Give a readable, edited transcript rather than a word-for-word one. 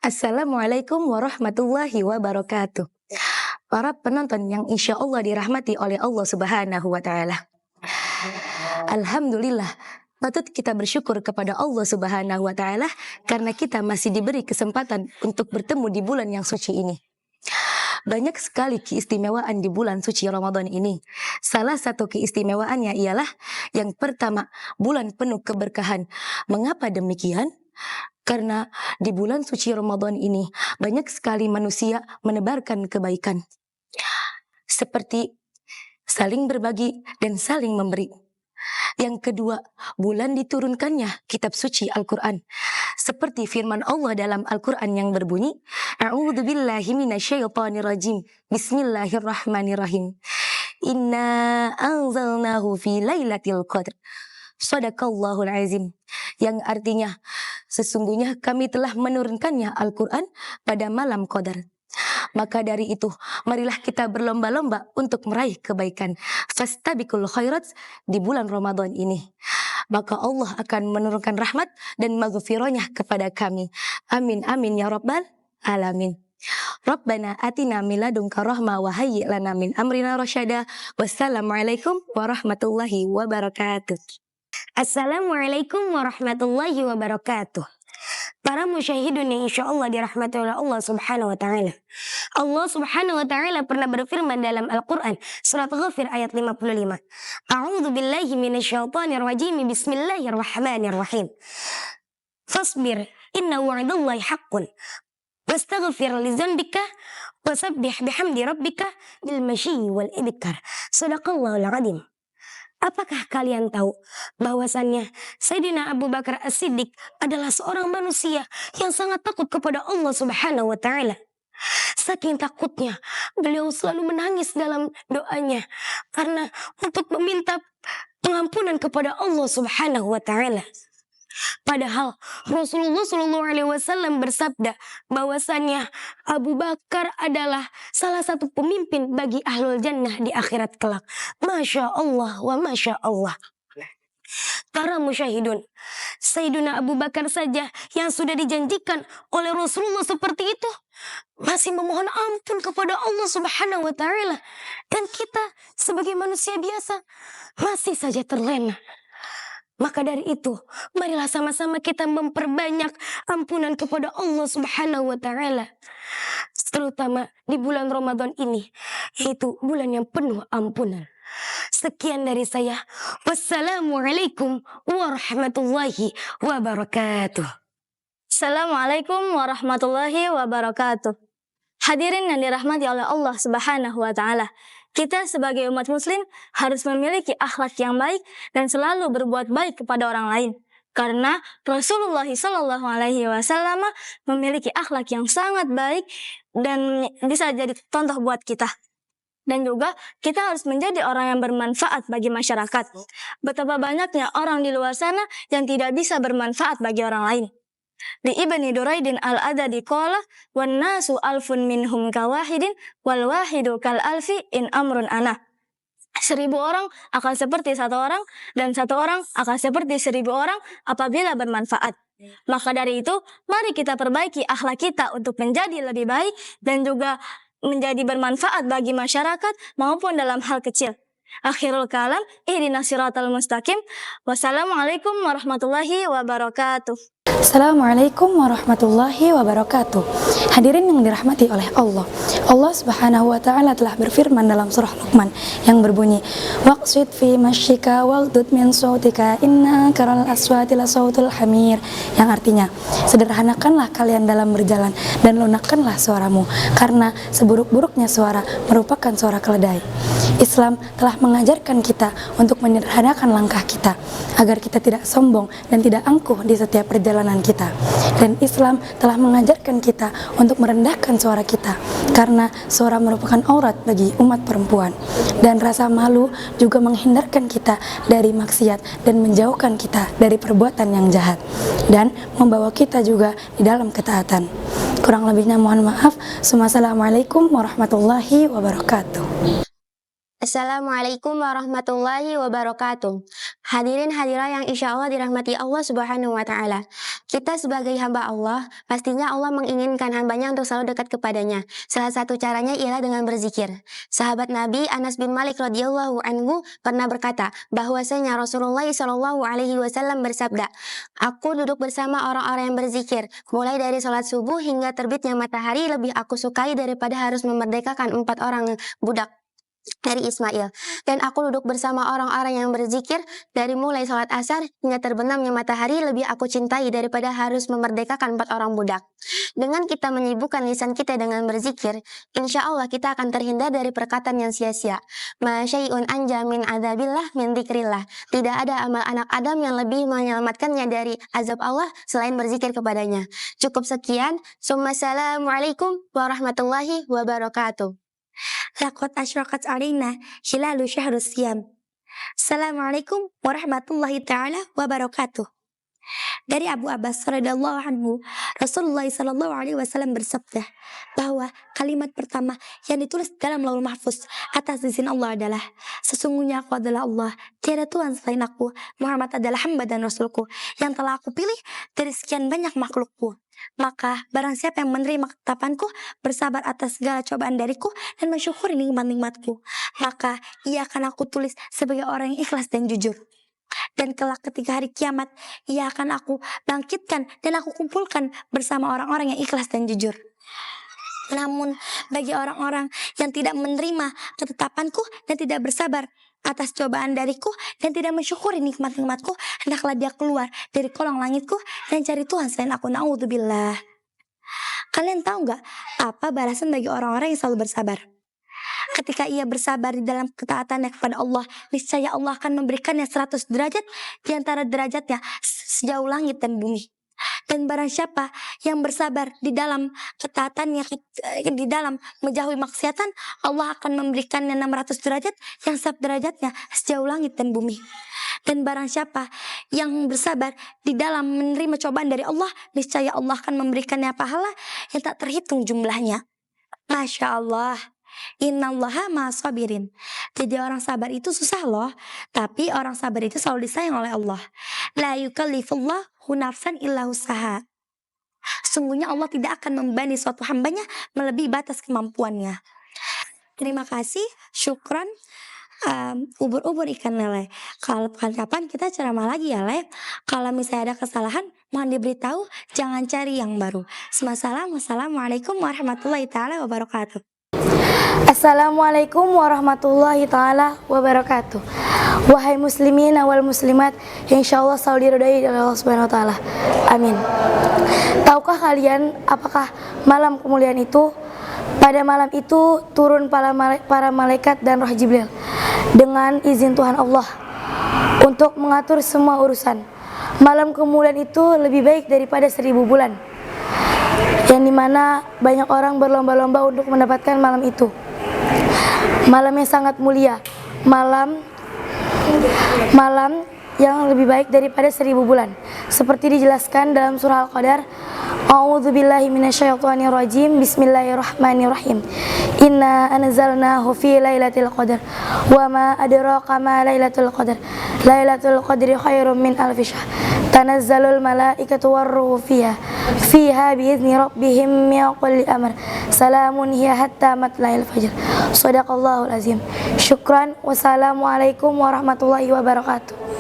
Assalamualaikum warahmatullahi wabarakatuh. Para penonton yang insya Allah dirahmati oleh Allah Subhanahu wa Ta'ala. Alhamdulillah, patut kita bersyukur kepada Allah Subhanahu wa Ta'ala karena kita masih diberi kesempatan untuk bertemu di bulan yang suci ini. Banyak sekali keistimewaan di bulan suci Ramadan ini. Salah satu keistimewaannya ialah yang pertama, bulan penuh keberkahan. Mengapa demikian? Karena di bulan suci Ramadan ini banyak sekali manusia menebarkan kebaikan. Seperti saling berbagi dan saling memberi. Yang kedua, bulan diturunkannya kitab suci Al-Quran. Seperti firman Allah dalam Al-Quran yang berbunyi, A'udzubillahi minasyaitonirrajim. Bismillahirrahmanirrahim. Inna anzalnahu fi lailatul qadr. Shadaqallahul azim. Yang artinya, sesungguhnya kami telah menurunkannya Al-Quran pada malam Qadar. Maka dari itu, marilah kita berlomba-lomba untuk meraih kebaikan. Fastabiqul khairat di bulan Ramadan ini. Maka Allah akan menurunkan rahmat dan maghfirahnya kepada kami. Amin amin ya rabbal alamin. Rabbana atina min ladunka rahmah wa hayyi' lana min amrina rasyada. Wassalamualaikum warahmatullahi wabarakatuh. Assalamualaikum warahmatullahi wabarakatuh. Para musyahidun yang insya Allah dirahmati oleh Allah Subhanahu wa Ta'ala. Allah Subhanahu wa Ta'ala pernah berfirman dalam Al-Quran, surat Ghafir ayat 55. A'udzu billahi minasyaitonir rajim. Bismillahirrahmanirrahim. Fasbir inna wa'dallahi haqqun. Wastaghfir li dzambika wasabbih bihamdi rabbika bil masyi wal ibkar. Shadaqallahul azim. Apakah kalian tahu bahwasannya Sayyidina Abu Bakar As-Siddiq adalah seorang manusia yang sangat takut kepada Allah Subhanahu wa Ta'ala. Saking takutnya beliau selalu menangis dalam doanya karena untuk meminta pengampunan kepada Allah Subhanahu wa Ta'ala. Padahal Rasulullah SAW bersabda bahwasannya Abu Bakar adalah salah satu pemimpin bagi ahlul jannah di akhirat kelak. Masya Allah wa Masya Allah. Para musyahidun, Sayyidina Abu Bakar saja yang sudah dijanjikan oleh Rasulullah seperti itu masih memohon ampun kepada Allah Subhanahu wa Ta'ala. Dan kita sebagai manusia biasa masih saja terlena. Maka dari itu, marilah sama-sama kita memperbanyak ampunan kepada Allah Subhanahu wa Ta'ala. Terutama di bulan Ramadan ini, yaitu bulan yang penuh ampunan. Sekian dari saya. Wassalamualaikum warahmatullahi wabarakatuh. Assalamualaikum warahmatullahi wabarakatuh. Hadirin yang dirahmati oleh Allah Subhanahu wa Ta'ala. Kita sebagai umat muslim harus memiliki akhlak yang baik dan selalu berbuat baik kepada orang lain. Karena Rasulullah SAW memiliki akhlak yang sangat baik dan bisa jadi contoh buat kita. Dan juga kita harus menjadi orang yang bermanfaat bagi masyarakat. Betapa banyaknya orang di luar sana yang tidak bisa bermanfaat bagi orang lain. Di Ibni Duraidin al-Adadi qala wan nasu alfun minhum kawahidin wal wahidu kal alfi in amrun ana. 1000 orang akan seperti 1 orang dan 1 orang akan seperti 1000 orang apabila bermanfaat. Maka dari itu, mari kita perbaiki akhlak kita untuk menjadi lebih baik dan juga menjadi bermanfaat bagi masyarakat maupun dalam hal kecil. Akhirul kalam, ihdinas siratal mustaqim. Wassalamualaikum warahmatullahi wabarakatuh. Assalamualaikum warahmatullahi wabarakatuh. Hadirin yang dirahmati oleh Allah. Allah Subhanahu wa Ta'ala telah berfirman dalam surah Luqman yang berbunyi, waqsid fi masyika waghdud min sautika inna karal aswati la sautul hamir. Yang artinya, sederhanakanlah kalian dalam berjalan dan lunakkanlah suaramu karena seburuk-buruknya suara merupakan suara keledai. Islam telah mengajarkan kita untuk menyederhanakan langkah kita agar kita tidak sombong dan tidak angkuh di setiap perjalanan kita. Dan Islam telah mengajarkan kita untuk merendahkan suara kita karena suara merupakan aurat bagi umat perempuan. Dan rasa malu juga menghindarkan kita dari maksiat dan menjauhkan kita dari perbuatan yang jahat dan membawa kita juga di dalam ketaatan. Kurang lebihnya mohon maaf. Assalamualaikum warahmatullahi wabarakatuh. Assalamualaikum warahmatullahi wabarakatuh. Hadirin hadirat yang insya Allah dirahmati Allah Subhanahu wa Ta'ala. Kita sebagai hamba Allah, pastinya Allah menginginkan hambanya untuk selalu dekat kepadanya. Salah satu caranya ialah dengan berzikir. Sahabat Nabi Anas bin Malik radhiyallahu anhu pernah berkata bahwasanya Rasulullah Shallallahu Alaihi Wasallam bersabda, "Aku duduk bersama orang-orang yang berzikir, mulai dari sholat subuh hingga terbitnya matahari lebih aku sukai daripada harus memerdekakan 4 orang budak dari Ismail. Dan aku duduk bersama orang-orang yang berzikir dari mulai sholat asar hingga terbenamnya matahari lebih aku cintai daripada harus memerdekakan 4 orang budak." Dengan kita menyibukkan lisan kita dengan berzikir, insya Allah kita akan terhindar dari perkataan yang sia-sia. Ma syai'un anja min adzabillah min dzikrillah. Tidak ada amal anak Adam yang lebih menyelamatkannya dari azab Allah selain berzikir kepadanya. Cukup sekian. Assalamualaikum warahmatullahi wabarakatuh. Laqad asyraqat alaina hilalu syahrus siyam. Assalamualaikum warahmatullahi taala wabarakatuh. Dari Abu Abbas radhiyallahu anhu, Rasulullah sallallahu alaihi wasallam bersabda bahwa kalimat pertama yang ditulis dalam Lauhul Mahfuz atas izin Allah adalah, "Sesungguhnya aku adalah Allah, tiada Tuhan selain aku, Muhammad adalah hamba dan rasulku yang telah aku pilih dari sekian banyak makhlukku. Maka barang siapa yang menerima ketetapanku, bersabar atas segala cobaan dariku dan mensyukuri nikmat-nikmatku, maka ia akan aku tulis sebagai orang yang ikhlas dan jujur. Dan kelak ketika hari kiamat, ia akan aku bangkitkan dan aku kumpulkan bersama orang-orang yang ikhlas dan jujur. Namun bagi orang-orang yang tidak menerima ketetapanku dan tidak bersabar atas cobaan dariku dan tidak mensyukuri nikmat-nikmatku, hendaklah dia keluar dari kolong langitku dan cari Tuhan selain aku. Na'udzubillah." Kalian tahu nggak apa balasan bagi orang-orang yang selalu bersabar? Ketika ia bersabar di dalam ketaatannya kepada Allah, niscaya Allah akan memberikannya 100 derajat di antara derajatnya sejauh langit dan bumi. Dan barang siapa yang bersabar di dalam ketaatannya, di dalam menjauhi maksiatan, Allah akan memberikannya 600 derajat yang setiap derajatnya sejauh langit dan bumi. Dan barang siapa yang bersabar di dalam menerima cobaan dari Allah, niscaya Allah akan memberikannya pahala yang tak terhitung jumlahnya. Masya Allah. Innallaha ma'as-sabirin. Jadi orang sabar itu susah loh, tapi orang sabar itu selalu disayang oleh Allah. La yukallifullahu nafsan illa usaha. Sungguhnya Allah tidak akan membebani suatu hambanya melebihi batas kemampuannya. Terima kasih, syukran. Ubur-ubur ikan lele. Kalau kapan kita ceramah lagi ya, Le. Kalau misalnya ada kesalahan, mohon diberitahu, jangan cari yang baru. Wassalamualaikum warahmatullahi taala wabarakatuh. Assalamualaikum warahmatullahi ta'ala wabarakatuh. Wahai muslimin wal muslimat, insyaallah selalu diridhai oleh Allah Subhanahu wa taala. Amin. Tahukah kalian apakah malam kemuliaan itu? Pada malam itu turun para malaikat dan roh Jibril dengan izin Tuhan Allah untuk mengatur semua urusan. Malam kemuliaan itu lebih baik daripada 1000 bulan, yang dimana banyak orang berlomba-lomba untuk mendapatkan malam itu. Malam yang sangat mulia, malam yang lebih baik daripada 1000 bulan, seperti dijelaskan dalam surah Al-Qadar. A'udzubillahi minasyaitonirrajim. Bismillahirrahmanirrahim. Inna anzalnahu fi lailatul qadar wa ma adraka ma lailatul qadar. Lailatul qadri khairum min alfi syahr. Tanazzalul malaikatu warruhu fiha biizni rabbihim min kulli amr. Salamun hiya hatta matla'il fajr. Shadaqallahul azim. Syukran. Wassalamualaikum warahmatullahi wabarakatuh.